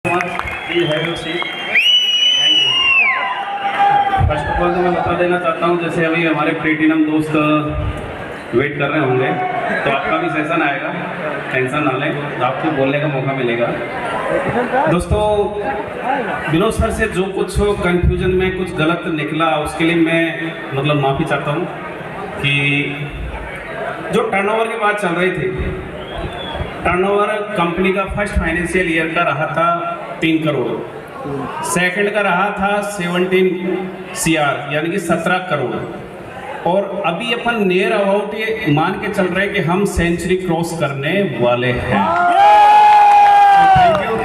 Please have your seat. Thank you. First of all तो मैं बता देना चाहता हूँ, जैसे अभी हमारे प्लेटिनम दोस्त वेट कर रहे होंगे तो आपका भी सेशन आएगा, टेंशन ना लें, तो आपको बोलने का मौका मिलेगा। दोस्तों, विनोद सर से जो कुछ कंफ्यूजन में कुछ गलत निकला उसके लिए मैं मतलब माफ़ी चाहता हूँ कि जो टर्नओवर की बात चल रही थी, टर्नओवर कंपनी का फर्स्ट फाइनेंशियल ईयर का रहा था 3 करोड़, सेकंड का रहा था 17 CR यानी कि 17 करोड़, और अभी अपन नियर अबाउट ये मान के चल रहे हैं कि हम सेंचुरी क्रॉस करने वाले हैं। थैंक यू,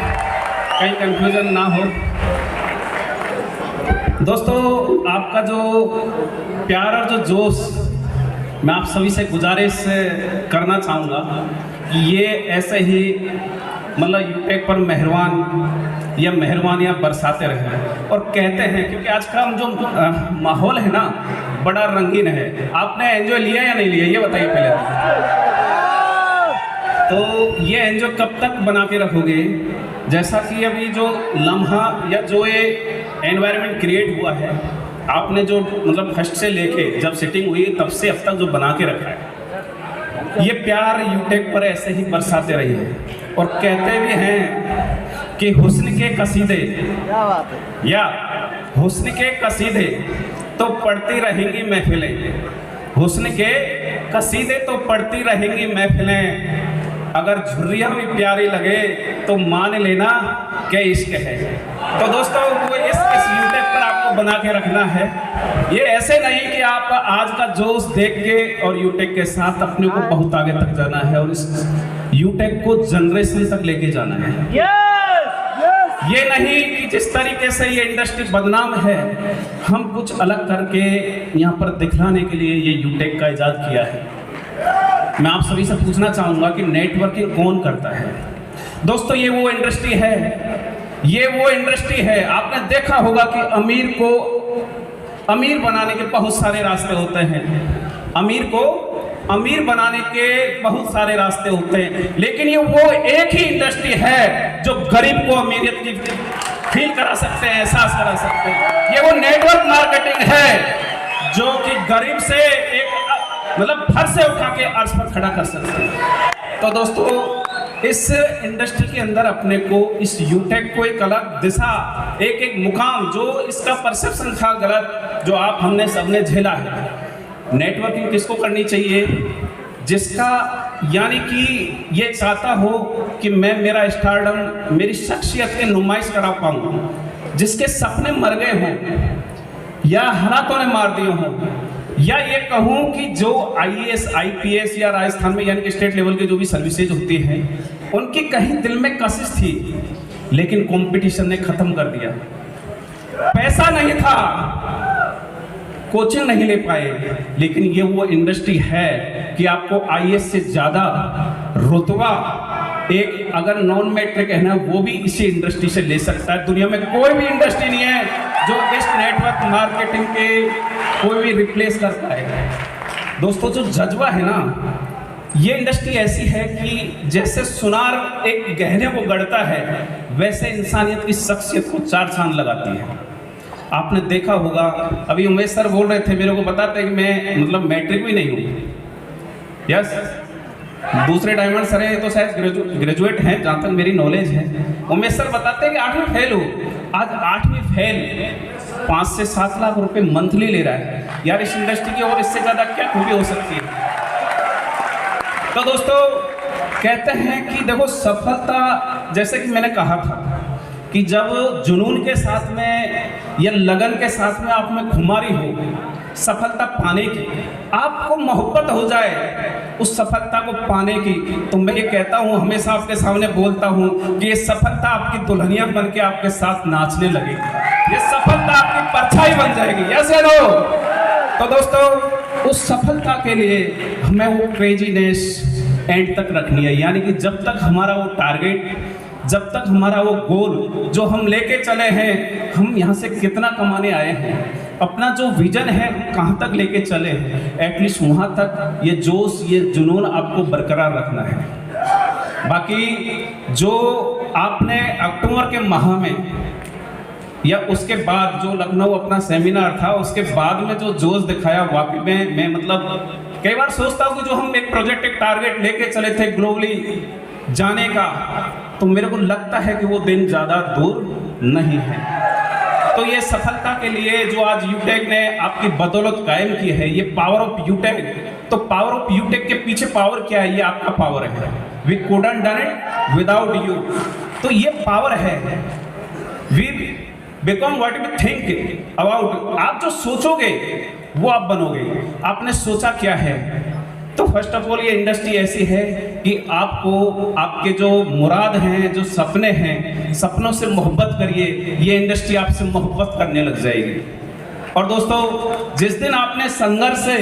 कहीं कंफ्यूजन ना हो। दोस्तों, आपका जो प्यार और जो जोश मैं आप सभी से गुजारिश करना चाहूँगा कि ये ऐसे ही मतलब यूटेक पर मेहरबान या मेहरबानियाँ बरसाते रहे। और कहते हैं क्योंकि आज का जो माहौल है ना बड़ा रंगीन है। आपने एंजॉय लिया या नहीं लिया ये बताइए पहले तो ये एंजॉय कब तक बना के रखोगे? जैसा कि अभी जो लम्हा या जो ये एनवायरनमेंट क्रिएट हुआ है, आपने जो मतलब फर्स्ट से लेके जब सेटिंग हुई तब से अब तक जो बना के रखा है, ये प्यार यूटेक पर ऐसे ही बरसाते रहिए। और कहते भी हैं कि हुस्न के कसीदे या हुस्न के कसीदे तो पढ़ती रहेंगी महफिलें, हुस्न के कसीदे तो पढ़ती रहेंगी महफिलें, अगर झुर्रियाँ भी प्यारी लगे तो मान लेना क्या इश्क है। तो दोस्तों, वो इस यूटेक पर आपको बना के रखना है। ये ऐसे नहीं कि आप आज का जोश देख के और यूटेक के साथ अपने को बहुत आगे तक जाना है और इस यूटेक को जनरेशन तक लेके जाना है। ये नहीं कि जिस तरीके से ये इंडस्ट्री बदनाम है, हम कुछ अलग करके यहाँ पर दिखलाने के लिए ये यूटेक का इजाद किया है। मैं आप सभी से पूछना चाहूँगा कि नेटवर्किंग कौन करता है? दोस्तों, ये वो इंडस्ट्री है, ये वो इंडस्ट्री है। आपने देखा होगा कि अमीर को अमीर बनाने के बहुत सारे रास्ते होते हैं, अमीर को अमीर बनाने के बहुत सारे रास्ते होते हैं, लेकिन ये वो एक ही इंडस्ट्री है जो गरीब को अमीरियत की फील करा सकते हैं, एहसास करा सकते हैं। ये वो नेटवर्क मार्केटिंग है जो कि गरीब से एक मतलब फर्श से उठा के अर्श पर खड़ा कर सकते हैं। तो दोस्तों, इस इंडस्ट्री के अंदर अपने को इस यूटेक को एक अलग दिशा, एक एक मुकाम जो इसका परसेप्शन था गलत, जो आप हमने सबने झेला है। नेटवर्किंग किसको करनी चाहिए? जिसका यानी कि ये चाहता हो कि मैं मेरा स्टारडम, मेरी शख्सियत के नुमाइश करा पाऊँ, जिसके सपने मर गए हों या हालातों ने मार दिए हों, या ये कहूँ कि जो IAS IPS या राजस्थान में यानी कि स्टेट लेवल के जो भी सर्विसेज होती हैं, उनकी कहीं दिल में कशिश थी लेकिन कंपटीशन ने खत्म कर दिया। पैसा नहीं था, कोचिंग नहीं ले पाए, लेकिन ये वो इंडस्ट्री है कि आपको IAS से ज़्यादा रुतबा एक अगर नॉन मैट्रिक है ना, वो भी इसी इंडस्ट्री से ले सकता है। दुनिया में कोई भी इंडस्ट्री नहीं है जो इस नेटवर्क मार्केटिंग के कोई भी रिप्लेस कर पाएगा। दोस्तों, जो जज्बा है ना, ये इंडस्ट्री ऐसी है कि जैसे सुनार एक गहने को गढ़ता है, वैसे इंसानियत की शख्सियत को 4 चांद लगाती है। आपने देखा होगा, अभी उमेश सर बोल रहे थे, मेरे को बताते हैं कि मैं मतलब मैट्रिक भी नहीं हूँ। यस, दूसरे डायमंड सर है तो शायद ग्रेजुएट हैं जहाँ तक मेरी नॉलेज है। उमेश सर बताते हैं कि 8वीं फेल हो, आज 8वीं फेल 5 से 7 लाख रुपए मंथली ले रहा है। यार, इस इंडस्ट्री की और इससे ज़्यादा क्या खूबी हो सकती है? तो दोस्तों, कहते हैं कि देखो, सफलता जैसे कि मैंने कहा था कि जब जुनून के साथ में या लगन के साथ में आप में खुमारी हो सफलता पाने की, आपको मोहब्बत हो जाए उस सफलता को पाने की, तो मैं ये कहता हूँ, हमेशा आपके सामने बोलता हूँ कि ये सफलता आपकी दुल्हनिया बन के आपके साथ नाचने लगेगी, ये सफलता आपकी परछाई बन जाएगी। यस या नो? तो दोस्तों, उस सफलता के लिए हमें वो क्रेजीनेस एंड तक रखनी है, यानी कि जब तक हमारा वो टारगेट, जब तक हमारा वो गोल जो हम लेके चले हैं, हम यहाँ से कितना कमाने आए हैं, अपना जो विजन है कहाँ तक लेके चले, एटलीस्ट वहाँ तक ये जोश, ये जुनून आपको बरकरार रखना है। बाकी जो आपने अक्टूबर के माह में या उसके बाद जो लखनऊ अपना सेमिनार था उसके बाद में जो जोश दिखाया, वाकई में मैं मतलब कई बार सोचता हूँ कि जो हम एक प्रोजेक्ट, एक टारगेट लेके चले थे ग्लोबली जाने का, तो मेरे को लगता है कि वो दिन ज़्यादा दूर नहीं है। तो ये सफलता के लिए जो आज यूटेक ने आपकी बदौलत कायम की है, ये पावर ऑफ यूटेक, तो पावर ऑफ यूटेक के पीछे पावर क्या है? ये आपका पावर है। We couldn't done it without you. तो ये पावर है। We become what we think about. आप जो सोचोगे वो आप बनोगे। आपने सोचा क्या है? तो फर्स्ट ऑफ ऑल ये इंडस्ट्री ऐसी है कि आपको आपके जो मुराद हैं, जो सपने हैं, सपनों से मोहब्बत करिए, ये इंडस्ट्री आपसे मोहब्बत करने लग जाएगी। और दोस्तों, जिस दिन आपने संघर्ष से,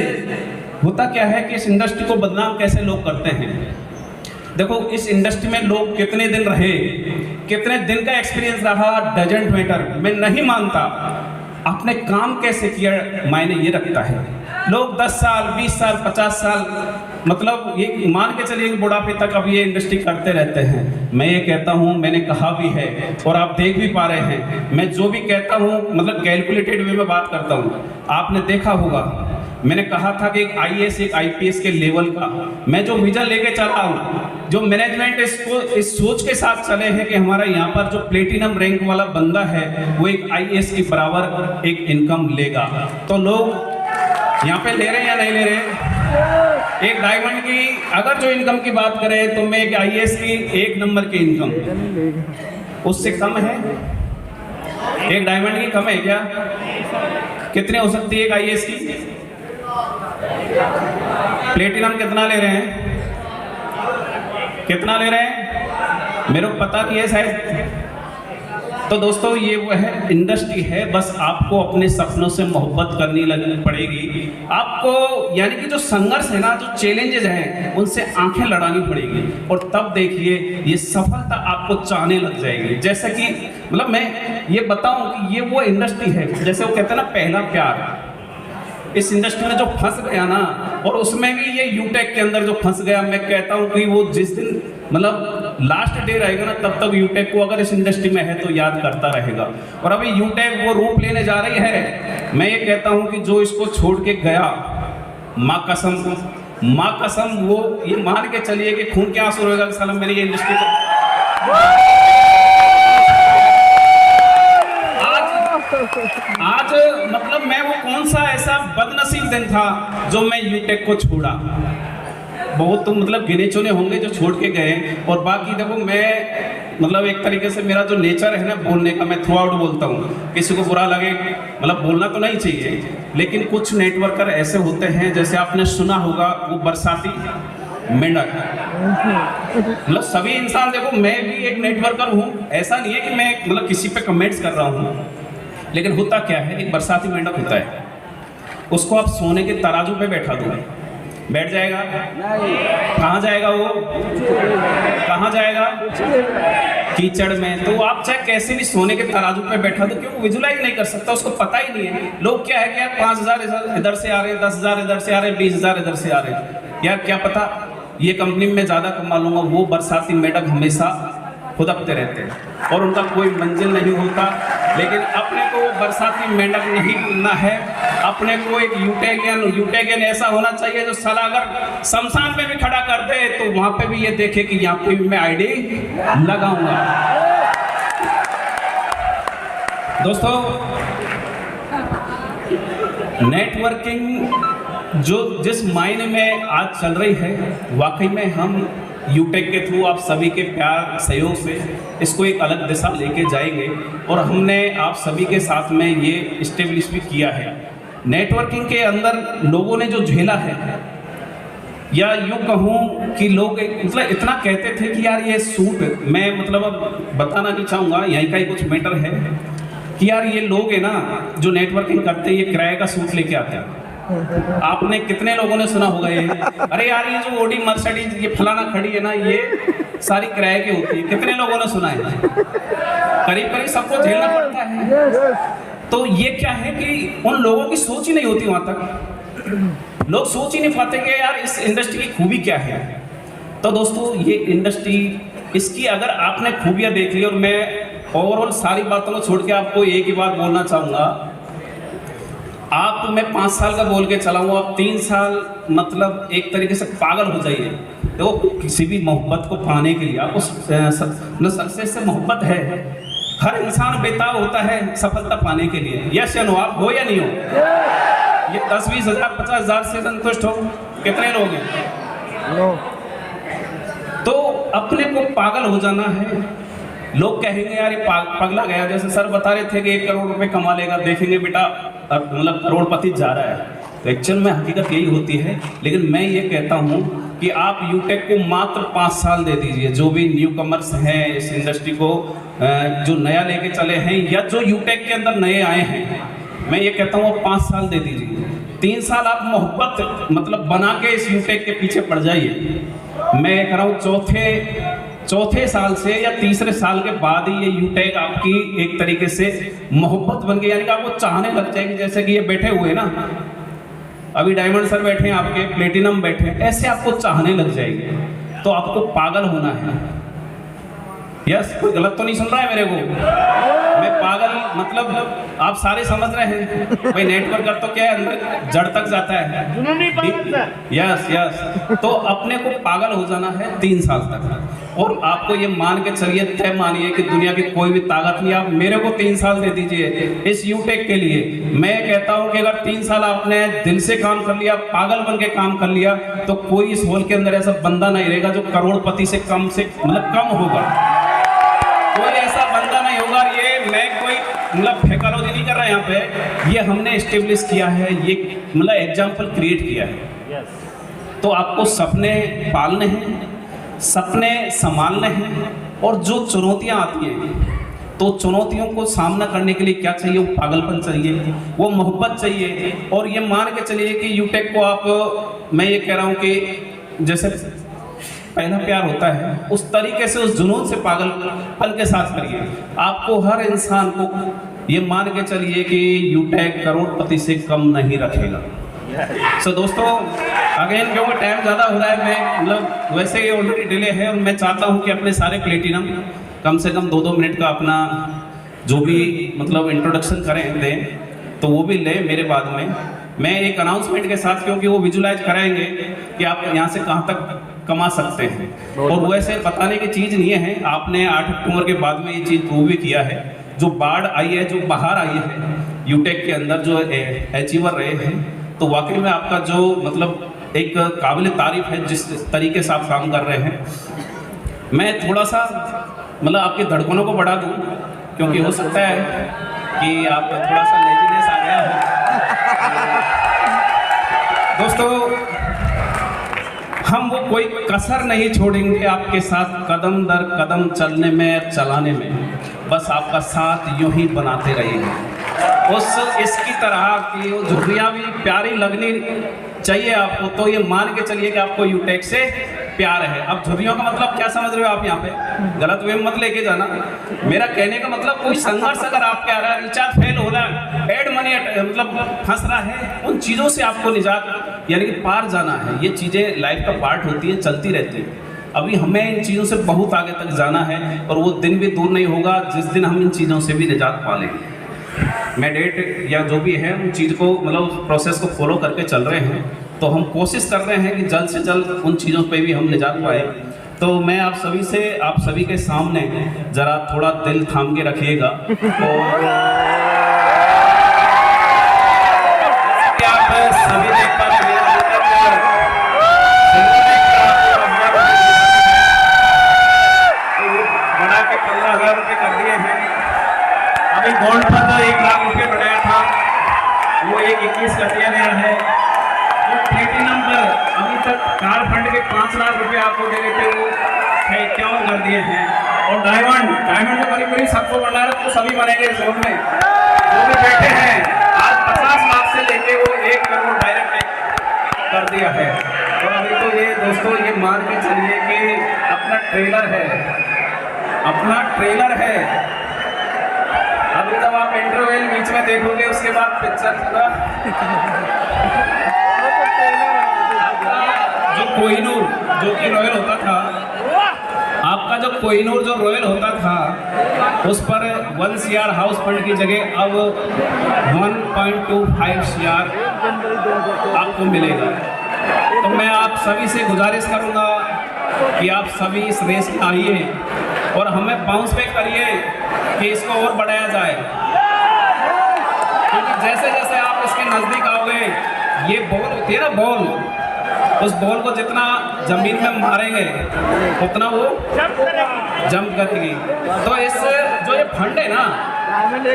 होता क्या है कि इस इंडस्ट्री को बदनाम कैसे लोग करते हैं। देखो, इस इंडस्ट्री में लोग कितने दिन रहे, कितने दिन का एक्सपीरियंस रहा, डजंट मैटर। मैं नहीं मानता। आपने काम कैसे किया मायने ये रखता है। लोग 10 साल, 20 साल, 50 साल, मतलब ये मान के चलिए कि बुढ़ापे तक अब ये इंडस्ट्री करते रहते हैं। मैं ये कहता हूँ, मैंने कहा भी है और आप देख भी पा रहे हैं, मैं जो भी कहता हूँ मतलब कैलकुलेटेड वे में बात करता हूँ। आपने देखा होगा, मैंने कहा था कि एक IAS, एक IPS के लेवल का मैं जो विजन लेके चला हूँ, जो मैनेजमेंट इसको इस सोच के साथ चले हैं कि हमारा यहाँ पर जो प्लेटिनम रैंक वाला बंदा है वो एक IAS के बराबर एक इनकम लेगा। तो लोग यहाँ पे ले रहे हैं या नहीं ले रहे? एक डायमंड की अगर जो इनकम की बात करें तो मैं एक IAS की 1 नंबर की इनकम उससे कम है? एक डायमंड की कम है क्या? कितने हो सकती है एक IAS की? प्लेटिनम कितना ले रहे हैं? कितना ले रहे हैं? मेरे को पता नहीं है शायद। तो दोस्तों, ये वो है इंडस्ट्री है, बस आपको अपने सपनों से मोहब्बत करनी लगनी पड़ेगी। आपको यानी कि जो संघर्ष है ना, जो चैलेंजेस हैं, उनसे आंखें लड़ानी पड़ेगी और तब देखिए ये सफलता आपको चाहने लग जाएगी। जैसे कि मतलब मैं ये बताऊं कि ये वो इंडस्ट्री है, जैसे वो कहते हैं ना पहला प्यार। इस इंडस्ट्री में जो फंस गया ना, और उसमें भी ये यूटेक के अंदर जो फंस गया, मैं कहता हूँ कि वो जिस दिन मतलब लास्ट डे रहेगा ना, तब तक यूटेक को अगर इस इंडस्ट्री में है तो याद करता रहेगा। और अभी यूटेक वो रूप लेने जा रही है। मैं ये कहता हूँ कि जो इसको छोड़ के गया, माँ कसम वो ये मान के चलिए कि खून के आंसू रहेगा साला मेरी ये इंडस्ट्री को। आज मतलब मैं वो कौन सा ऐसा बदनसीब दिन था जो मैं यूटेक को छोड़ा। बहुत तो मतलब गिने चुने होंगे जो छोड़ के गए। और बाकी देखो, मैं मतलब एक तरीके से मेरा जो नेचर है ना बोलने का, मैं थ्रू आउट बोलता हूँ। किसी को बुरा लगे, मतलब बोलना तो नहीं चाहिए, लेकिन कुछ नेटवर्कर ऐसे होते हैं, जैसे आपने सुना होगा वो बरसाती मेंढक। मतलब सभी इंसान, देखो मैं भी एक नेटवर्कर हूँ, ऐसा नहीं है कि मैं मतलब किसी पे कमेंट्स कर रहा हूँ, लेकिन होता क्या है, एक बरसाती मेंढक होता है, उसको आप सोने के तराजू पे बैठा दो, बैठ जाएगा? कहाँ जाएगा वो? कहाँ जाएगा? कीचड़ में। तो आप चाहे कैसे भी सोने के तराजू पे बैठा दो, क्योंकि विजुलाइज नहीं कर सकता, उसको पता ही नहीं है। लोग क्या है कि यार 5,000 इधर से आ रहे हैं, 10,000 इधर से आ रहे हैं, 20,000 इधर से आ रहे हैं, यार क्या पता ये कंपनी में ज़्यादा कमा लूँगा। वो बरसाती मेंढक हमेशा खुदकते रहते हैं और उनका कोई मंजिल नहीं होता। लेकिन अपने को वो बरसाती मेंढक नहीं बनना है, अपने को एक यूटेगियन ऐसा होना चाहिए जो साला अगर शमशान पे भी खड़ा कर दे तो वहाँ पे भी ये देखे कि यहाँ पे भी मैं आईडी लगाऊंगा। दोस्तों, नेटवर्किंग जो जिस मायने में आज चल रही है, वाकई में हम यूटेक के थ्रू आप सभी के प्यार सहयोग से इसको एक अलग दिशा लेके जाएंगे। और हमने आप सभी के साथ में ये इस्टेब्लिश भी किया है। नेटवर्किंग के अंदर लोगों ने जो झेला है, या यूँ कहूँ कि लोग मतलब इतना कहते थे कि यार ये सूट, मैं मतलब अब बताना नहीं चाहूँगा, यहीं का ही कुछ मैटर है कि यार ये लोग है ना जो नेटवर्किंग करते हैं, ये किराए का सूट लेके आते हैं। आपने कितने लोगों ने सुना होगा ये, अरे यार ये जो ओडी मर्सिडीज ये फलाना खड़ी है ना, ये सारी किराए की होती है। कितने लोगों ने सुना है? करीब करीब सबको झेलना पड़ता है। तो ये क्या है कि उन लोगों की सोच ही नहीं होती, वहाँ तक लोग सोच ही नहीं पाते कि यार इस इंडस्ट्री की खूबी क्या है। तो दोस्तों, ये इंडस्ट्री इसकी अगर आपने खूबियाँ देख ली, और मैं ओवरऑल सारी बातों को छोड़ के आपको एक ही बात बोलना चाहूँगा। आप, मैं 5 साल का बोल के चला हूँ, आप 3 साल मतलब एक तरीके से पागल हो जाइए। तो किसी भी मोहब्बत को पाने के लिए आपको सक्सेस से मोहब्बत है। हर इंसान बेताब होता है सफलता पाने के लिए। यस या नो, आप हो या नहीं हो? ये 10-20 हज़ार 50 हज़ार से संतुष्ट हो? कितने लोग हैं? तो अपने को पागल हो जाना है। लोग कहेंगे यार ये पगला गया, जैसे सर बता रहे थे कि 1 करोड़ रुपए कमा लेगा, देखेंगे बेटा मतलब करोड़पति जा रहा है। तो एक्चुअल में हकीकत यही होती है। लेकिन मैं ये कहता हूँ कि आप यूटेक को मात्र 5 साल दे दीजिए। जो भी न्यू कमर्स हैं इस इंडस्ट्री को, जो नया लेके चले हैं या जो यूटेक के अंदर नए आए हैं, मैं ये कहता हूँ 5 साल दे दीजिए। 3 साल आप मोहब्बत मतलब बना के इस यूटेक के पीछे पड़ जाइए। मैं ये कह रहा हूँ चौथे साल से या तीसरे साल के बाद ही ये यूटेक आपकी एक तरीके से मोहब्बत बन गई, यानी कि आपको चाहने लग जाएगी। जैसे कि ये बैठे हुए ना, अभी डायमंड सर बैठे हैं आपके, प्लेटिनम बैठे हैं, ऐसे आपको चाहने लग जाएगी। तो आपको पागल होना है। यस, कोई गलत तो नहीं सुन रहा है मेरे को? मैं पागल मतलब आप सारे समझ रहे हैं भाई, नेटवर्क का तो क्या है, जड़ तक जाता है। यस यस, तो अपने को पागल हो जाना है 3 साल तक। और आपको ये मान के चलिए, तय मानिए कि दुनिया की कोई भी ताकत नहीं, आप मेरे को 3 साल दे दीजिए इस यूटेक के लिए। मैं कहता हूं कि अगर 3 साल आपने दिल से काम कर लिया, पागल बन के काम कर लिया, तो कोई इस हॉल के अंदर ऐसा बंदा नहीं रहेगा जो करोड़पति से मतलब कम होगा। कोई ऐसा बंदा नहीं होगा। ये मैं कोई मतलब फेकालोजी नहीं कर रहा यहाँ पे, ये हमने एस्टेब्लिश किया है, ये मतलब एग्जाम्पल क्रिएट किया है। तो आपको सपने पालने हैं, सपने संभालने हैं, और जो चुनौतियाँ आती हैं, तो चुनौतियों को सामना करने के लिए क्या चाहिए? वो पागलपन चाहिए, वो मोहब्बत चाहिए। और ये मान के चलिए कि यूटेक को आप, मैं ये कह रहा हूँ कि जैसे पहला प्यार होता है, उस तरीके से, उस जुनून से पागलपन के साथ करिए। आपको हर इंसान को ये मान के चलिए कि यूटेक करोड़पति से कम नहीं रखेगा। सो दोस्तों, अगेन क्योंकि टाइम ज़्यादा हो रहा है, मैं मतलब वैसे ही ऑलरेडी डिले है, और मैं चाहता हूँ कि अपने सारे प्लेटिनम कम से कम 2-2 मिनट का अपना जो भी मतलब इंट्रोडक्शन करें दें, तो वो भी लें मेरे बाद में। मैं एक अनाउंसमेंट के साथ, क्योंकि वो विजुलाइज कराएंगे कि आप यहाँ से कहाँ तक कमा सकते हैं। और वैसे बताने की चीज़ नहीं है, आपने 8 अक्टूबर के बाद में ये चीज़ प्रूव भी किया है। जो बाढ़ आई है, जो बाहर आई है यूटेक के अंदर, जो अचीवर रहे हैं, तो वाकई में आपका जो मतलब एक काबिल तारीफ है जिस तरीके से आप काम कर रहे हैं। मैं थोड़ा सा मतलब आपकी धड़कनों को बढ़ा दूं, क्योंकि हो सकता है कि आप थोड़ा सा लेजीनेस आ गया है। दोस्तों, हम वो कोई कसर नहीं छोड़ेंगे आपके साथ कदम दर कदम चलने में, चलाने में। बस आपका साथ यूं ही बनाते रहेंगे। उस इसकी तरह की झुर्रियाँ भी प्यारी लगनी चाहिए आपको। तो ये मान के चलिए कि आपको यूटेक से प्यार है। अब झुर्रियों का मतलब क्या समझ रहे हो आप? यहाँ पे गलत वे मत लेके जाना। मेरा कहने का मतलब कोई संघर्ष अगर आपके आ रहा है, रिचार्ज फेल हो रहा है, एड मनी मतलब फंस रहा है, उन चीज़ों से आपको निजात यानी कि पार जाना है। ये चीज़ें लाइफ का पार्ट होती है, चलती रहती है। अभी हमें इन चीज़ों से बहुत आगे तक जाना है, और वो दिन भी दूर नहीं होगा जिस दिन हम इन चीज़ों से भी निजात पा लेंगे। मैं डेट या जो भी है उन चीज़ को मतलब प्रोसेस को फॉलो करके चल रहे हैं। तो हम कोशिश कर रहे हैं कि जल्द से जल्द उन चीज़ों पे भी हम निजात पाए। तो मैं आप सभी के सामने ज़रा थोड़ा दिल थाम के रखिएगा। और आप सभी देख पा रहे हैं बढ़ा के 15,000 रुपये कर दिए हैं। अभी गोल्ड पर 1 लाख रुपये बढ़ाया था, वो 21 कर दिया गया है। जो प्लेटिनम पर अभी तक कार फंड के 5 लाख रुपए आपको दे देते, वो 51 कर दिए हैं। और डायमंड तो करीब सबको बढ़ा रहे, तो सभी बनेंगे इस जोन में जो भी बैठे हैं। आज 50 लाख से लेके वो 1 करोड़ डायरेक्ट कर दिया है। और अभी तो ये दोस्तों ये मान के चलिए कि अपना ट्रेलर है। अभी तब आप इंटरवल बीच में देखोगे, उसके बाद पिक्चर पूरा जो कोहिनूर जो कि रॉयल होता था, आप आपका जो कोहिनूर जो रॉयल होता था उस पर 1 CR हाउस फंड की जगह अब 1.25 CR आपको मिलेगा। तो मैं आप सभी से गुजारिश करूंगा कि आप सभी इस रेस में आइए और हमें बाउंस बैक करिए कि इसको और बढ़ाया जाए, क्योंकि जैसे जैसे आप इसके नज़दीक आओगे, ये बॉल होती है ना बॉल, उस बॉल को जितना जमीन में मारेंगे उतना वो जंप करेगी। तो इस जो ये फंड है ना,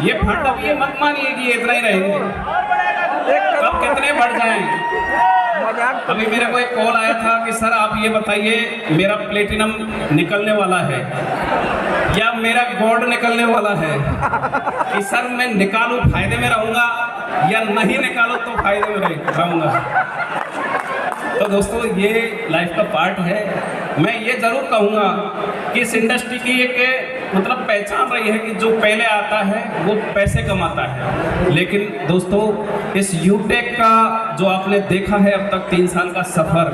ये फंड अब ये मत मानिए कि ये इतना ही रहेंगे, अब कितने बढ़ जाएं। अभी मेरे को एक कॉल आया था कि सर आप ये बताइए मेरा प्लेटिनम निकलने वाला है या मेरा गोल्ड निकलने वाला है, कि सर मैं निकालूं फायदे में रहूंगा या नहीं निकालूं तो फायदे में रहूंगा। तो दोस्तों ये लाइफ का पार्ट है। मैं ये ज़रूर कहूँगा कि इस इंडस्ट्री की एक मतलब पहचान रही है कि जो पहले आता है वो पैसे कमाता है, लेकिन दोस्तों इस यूटेक का जो आपने देखा है अब तक 3 साल का सफ़र,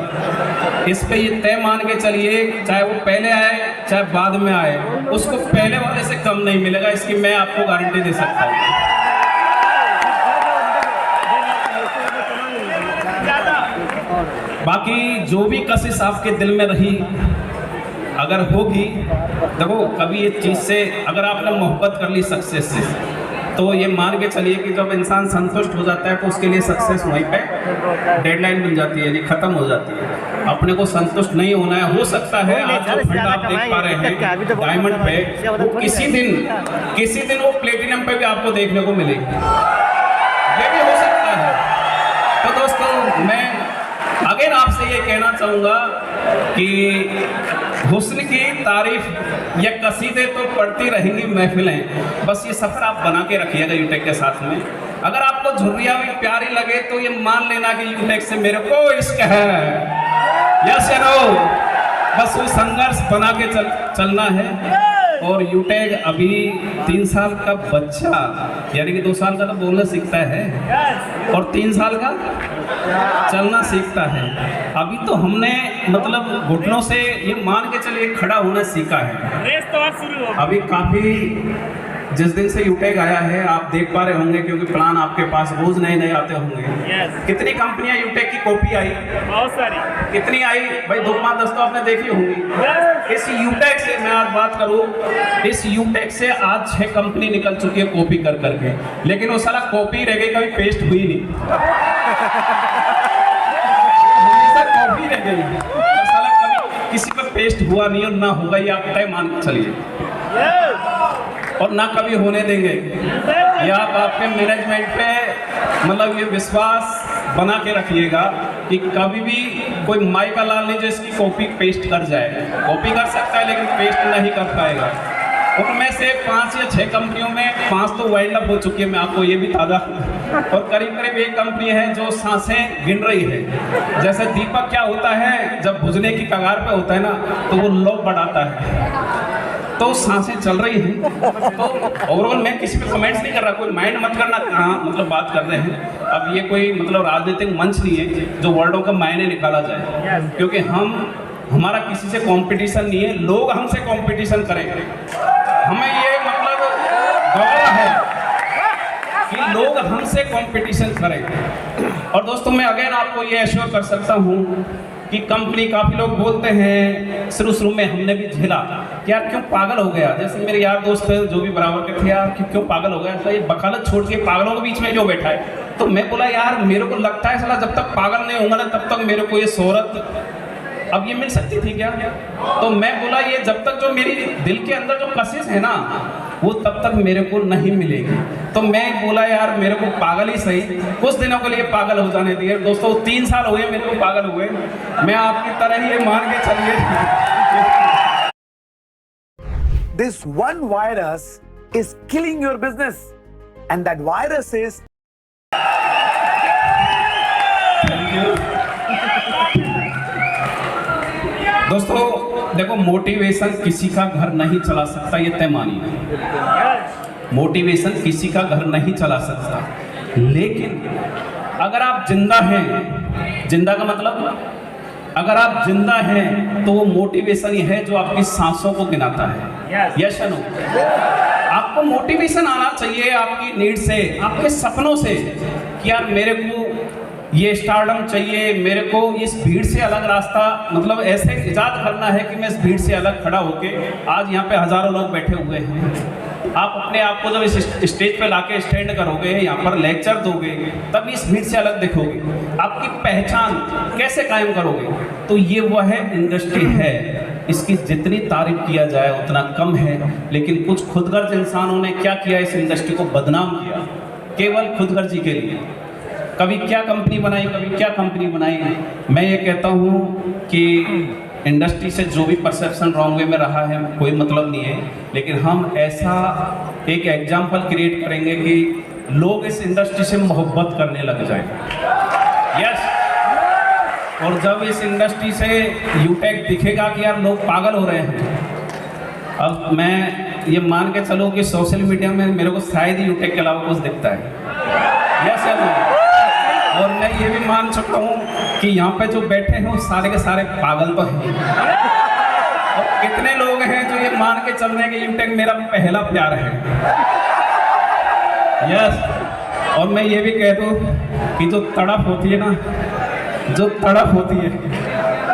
इस पे ये तय मान के चलिए, चाहे वो पहले आए चाहे बाद में आए, उसको पहले वाले से कम नहीं मिलेगा, इसकी मैं आपको गारंटी दे सकता हूँ। बाकी जो भी कशिश आपके दिल में रही अगर होगी, देखो कभी ये चीज़ से अगर आपने मोहब्बत कर ली सक्सेस से, तो ये मान के चलिए कि जब इंसान संतुष्ट हो जाता है तो उसके लिए सक्सेस वहीं पे डेडलाइन मिल जाती है, ये ख़त्म हो जाती है। अपने को संतुष्ट नहीं होना है। हो सकता है आज जो फंड आप देख पा रहे हैं डायमंड पे, वो किसी दिन वो प्लेटिनम पे भी आपको देखने को मिलेगी, ये भी हो सकता है। तो दोस्तों मैं अगेन आपसे ये कहना चाहूँगा कि हुस्न की तारीफ या कसीदे तो पढ़ती रहेंगी महफिलें, बस ये सफ़र आप बना के रखिएगा यूटेक के साथ में। अगर आपको झुर्रिया भी प्यारी लगे तो ये मान लेना कि यूटेक से मेरे को इश्क है, यस या नो, बस वो संघर्ष बना के चलना है। और यूटेक अभी 3 साल का बच्चा, यानी कि 2 साल का तो बोलना सीखता है और 3 साल का चलना सीखता है। अभी तो हमने मतलब घुटनों से ये मान के चलिए खड़ा होना सीखा है। रेस तो आज शुरू हो। अभी काफ़ी जिस दिन से यूटेक आया है आप देख पा रहे होंगे, क्योंकि प्लान आपके पास रोज नए नए आते होंगे। कितनी कंपनियां यूटेक की कॉपी आई, बहुत सारी, कितनी आई भाई, 2-5-10 तो आपने देखी होंगी। इस यूटेक से मैं आज बात करूं, इस यूटेक से आज 6 कंपनी निकल चुकी है कॉपी कर करके, लेकिन वो साला कॉपी रह गई, कभी पेस्ट हुई नहीं। कॉपी रह गई और साला कभी किसी पर पेस्ट हुआ नहीं और ना होगा, ये आप तय मान के चलिए, और ना कभी होने देंगे। या आप आपके मैनेजमेंट पे मतलब ये विश्वास बना के रखिएगा कि कभी भी कोई माई का लाल नहीं जो इसकी कॉपी पेस्ट कर जाए। कॉपी कर सकता है लेकिन पेस्ट नहीं कर पाएगा। उनमें से 5 या 6 कंपनियों में 5 तो वाइंड अप हो चुकी है, मैं आपको ये भी ताज़ा, और करीब करीब 1 कंपनी है जो सांसें गिन रही है। जैसे दीपक क्या होता है, जब बुझने की कगार पे होता है ना तो वो लोग बढ़ाता है, तो सांसें चल रही हैं। तो ओवरऑल मैं किसी पे कमेंट्स नहीं कर रहा, कोई माइंड मत करना कहाँ मतलब बात कर रहे हैं। अब ये कोई मतलब राजनीतिक मंच नहीं है जो वर्डों का मायने निकाला जाए, क्योंकि हमारा किसी से कंपटीशन नहीं है, लोग हमसे कंपटीशन करेंगे। हमें ये मतलब गौरव है कि लोग हमसे कंपटीशन करें। और दोस्तों मैं अगेन आपको ये एश्योर कर सकता हूँ कि कंपनी, काफ़ी लोग बोलते हैं शुरू में हमने भी झेला कि यार क्यों पागल हो गया। जैसे मेरे यार दोस्त जो भी बराबर के थे, यार क्यों पागल हो गया, तो ये वकालत छोड़ के पागलों के बीच में जो बैठा है। तो मैं बोला यार मेरे को लगता है साला जब तक पागल नहीं होगा ना तब तक मेरे को ये शोहरत अब ये मिल सकती थी क्या। तो मैं बोला ये जब तक जो मेरी दिल के अंदर जो कशिश है ना वो तब तक मेरे को नहीं मिलेगी। तो मैं बोला यार मेरे को पागल ही सही, कुछ दिनों के लिए पागल हो जाने दिए। दोस्तों 3 साल हो गए मेरे को पागल हुए, मैं आपकी तरह ही ये मान के चलिए। This one virus is killing your business and that virus is दोस्तों देखो मोटिवेशन किसी का घर नहीं चला सकता, ये तय मानिए। मोटिवेशन किसी का घर नहीं चला सकता, लेकिन अगर आप जिंदा हैं, जिंदा का मतलब अगर आप जिंदा हैं तो वो मोटिवेशन ही है जो आपकी सांसों को गिनाता है। यस या नो? आपको मोटिवेशन आना चाहिए आपकी नीड से, आपके सपनों से, कि यार मेरे को ये स्टारडम चाहिए, मेरे को इस भीड़ से अलग रास्ता, मतलब ऐसे इजाद करना है कि मैं इस भीड़ से अलग खड़ा होके, आज यहाँ पे हजारों लोग बैठे हुए हैं, आप अपने आप को जब इस स्टेज पे लाके स्टैंड करोगे, यहाँ पर लेक्चर दोगे, तब इस भीड़ से अलग दिखोगे। आपकी पहचान कैसे कायम करोगे? तो ये वह इंडस्ट्री है, इसकी जितनी तारीफ किया जाए उतना कम है। लेकिन कुछ खुदगर्ज इंसानों ने क्या किया, इस इंडस्ट्री को बदनाम किया केवल खुदगर्जी के लिए। कभी क्या कंपनी बनाई, कभी क्या कंपनी बनाई। मैं ये कहता हूँ कि इंडस्ट्री से जो भी परसेप्शन रॉन्ग वे में रहा है कोई मतलब नहीं है, लेकिन हम ऐसा एक एग्जाम्पल क्रिएट करेंगे कि लोग इस इंडस्ट्री से मोहब्बत करने लग जाएं। यस, और जब इस इंडस्ट्री से यूटेक दिखेगा कि यार लोग पागल हो रहे हैं। अब मैं ये मान के चलूँ कि सोशल मीडिया में मेरे को शायद ही यूटेक के अलावा कुछ दिखता है। यस या नो? और मैं ये भी मान चुका हूँ कि यहाँ पे जो बैठे हैं वो सारे के सारे पागल तो हैं। और कितने लोग हैं जो ये मान के चल रहे हैं कि यूटेक मेरा पहला प्यार है। यस, और मैं ये भी कह दूँ कि जो तड़प होती है ना, जो तड़प होती है,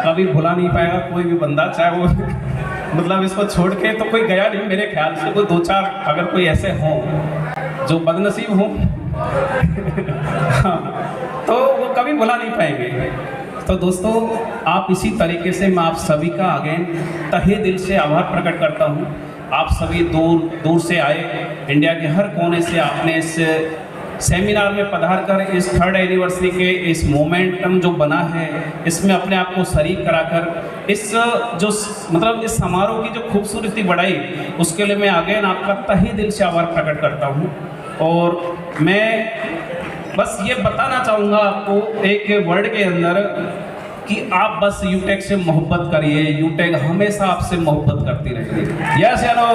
कभी भुला नहीं पाएगा कोई भी बंदा, चाहे वो मतलब इसको छोड़ के तो कोई गया नहीं मेरे ख्याल से। कोई दो चार अगर कोई ऐसे हों जो बदनसीब हों तो वो कभी भुला नहीं पाएंगे। तो दोस्तों, आप इसी तरीके से मैं आप सभी का अगेन तहे दिल से आभार प्रकट करता हूँ। आप सभी दूर दूर से आए, इंडिया के हर कोने से आपने इस सेमिनार में पधार कर इस 3rd एनिवर्सरी के इस मोमेंटम जो बना है इसमें अपने आप को शरीक कराकर इस जो मतलब इस समारोह की जो खूबसूरती बढ़ाई, उसके लिए मैं अगेन आपका तहे दिल से आभार प्रकट करता हूँ। और मैं बस ये बताना चाहूँगा आपको एक वर्ड के अंदर कि आप बस यूटेक से मोहब्बत करिए, यूटेक हमेशा आपसे मोहब्बत करती रहेगी। यस या no?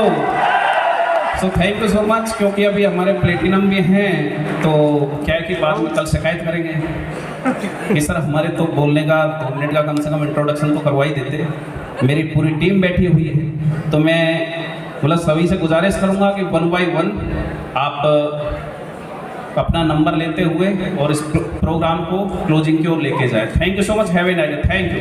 So thank you so much. क्योंकि अभी हमारे प्लेटिनम भी हैं, तो क्या है कि बाद में कल शिकायत करेंगे कि सर हमारे तो बोलने का 2 मिनट का कम से कम इंट्रोडक्शन तो करवा ही देते। मेरी पूरी टीम बैठी हुई है, तो मैं मतलब सभी से गुजारिश करूँगा कि 1 by 1 आप अपना नंबर लेते हुए और इस प्रोग्राम को क्लोजिंग की ओर लेके जाए। Thank you so much, have a nice day. Thank you.